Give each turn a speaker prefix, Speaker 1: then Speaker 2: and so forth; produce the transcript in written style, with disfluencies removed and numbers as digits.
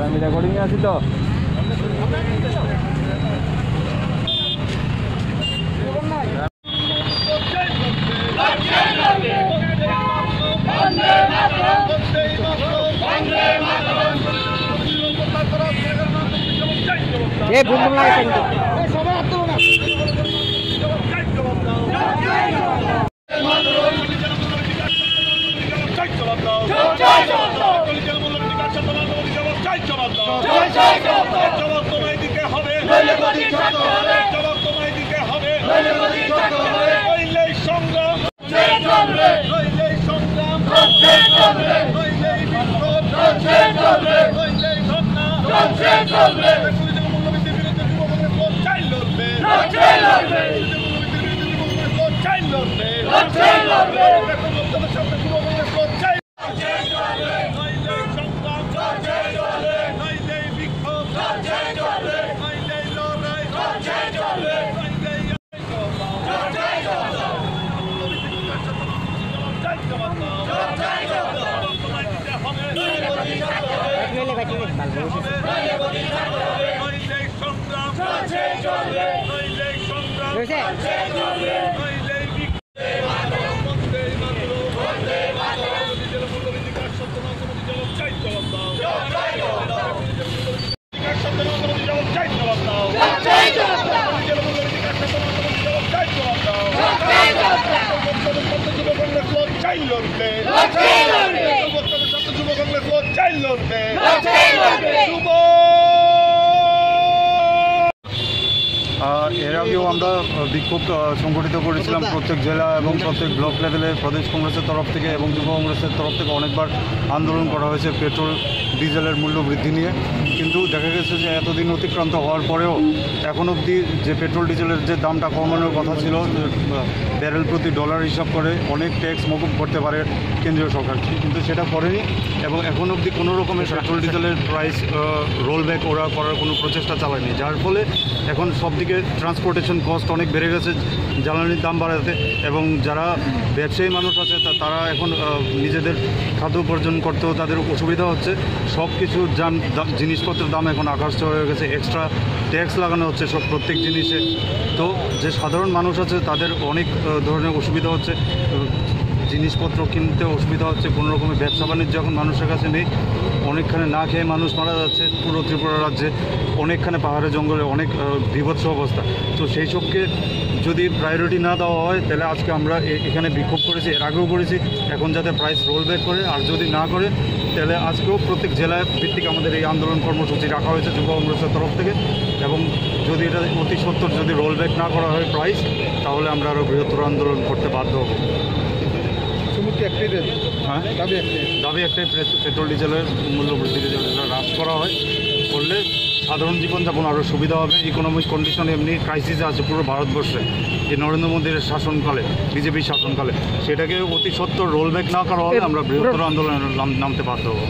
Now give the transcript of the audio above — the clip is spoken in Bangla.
Speaker 1: আমি রেকর্ডিং এ আছি তো
Speaker 2: এই বুমবুম লাগাইছে কিন্তু সবাই হাত তুলো না
Speaker 1: এর আগেও আমরা বিক্ষোভ সংগঠিত করেছিলাম প্রত্যেক জেলা এবং প্রত্যেক ব্লক লেভেলে প্রদেশ কংগ্রেসের তরফ থেকে এবং যুব কংগ্রেসের তরফ থেকে অনেকবার আন্দোলন করা হয়েছে পেট্রোল ডিজেলের মূল্য বৃদ্ধি নিয়ে। কিন্তু দেখা গেছে যে এতদিন অতিক্রান্ত হওয়ার পরেও এখন অবধি যে পেট্রোল ডিজেলের যে দামটা কমানোর কথা ছিল ব্যারেল প্রতি ডলার হিসাব করে অনেক ট্যাক্স মকুব করতে পারে কেন্দ্রীয় সরকার, কিন্তু সেটা করেনি এবং এখন অবধি কোনো রকমের পেট্রোল ডিজেলের প্রাইস রোলব্যাক ওরা করার কোনো প্রচেষ্টা চালায়নি, যার ফলে এখন সব দিকে ট্রান্সপোর্টেশন কস্ট অনেক বেড়ে গেছে জ্বালানির দাম বাড়াতে, এবং যারা ব্যবসায়ী মানুষ আছে তারা এখন নিজেদের খাদ্য উপার্জন করতেও তাদের অসুবিধা হচ্ছে। সব কিছুর জিনিসপত্রের দাম এখন আকাশ হয়ে গেছে, এক্সট্রা ট্যাক্স লাগানো হচ্ছে সব প্রত্যেক জিনিসে। তো যে সাধারণ মানুষ আছে তাদের অনেক ধরনের অসুবিধা হচ্ছে, জিনিসপত্র কিনতে অসুবিধা হচ্ছে, কোনো রকমের ব্যবসা বাণিজ্য এখন মানুষের কাছে নেই। অনেকখানে না খেয়ে মানুষ মারা যাচ্ছে পুরো ত্রিপুরা রাজ্যে, অনেকখানে পাহাড়ে জঙ্গলে অনেক বিভৎস অবস্থা। তো সেই সবকে যদি প্রায়োরিটি না দেওয়া হয় তাহলে আজকে আমরা এখানে বিক্ষোভ করেছি, এর আগেও করেছি, এখন যাতে প্রাইস রোল ব্যাক করে, আর যদি না করে তাহলে আজকেও প্রত্যেক জেলায় ভিত্তিক আমাদের এই আন্দোলন কর্মসূচি রাখা হয়েছে যুব কংগ্রেসের তরফ থেকে। এবং যদি এটা অতি সত্বর যদি রোল ব্যাক না করা হয় প্রাইস, তাহলে আমরা আরও বৃহত্তর আন্দোলন করতে বাধ্য হব। দাবি একটাই, পেট্রোল ডিজেলের মূল্য বৃদ্ধির জন্য হ্রাস করা হয়, করলে সাধারণ জীবনযাপন আরও সুবিধা হবে। ইকোনমিক কন্ডিশন এমনি ক্রাইসিসে আছে পুরো ভারতবর্ষে এই নরেন্দ্র মোদীর শাসনকালে, বিজেপির শাসনকালে, সেটাকে অতি সত্বর রোল ব্যাক না করা হলে আমরা বৃহত্তর আন্দোলনে নামতে বাধ্য হব।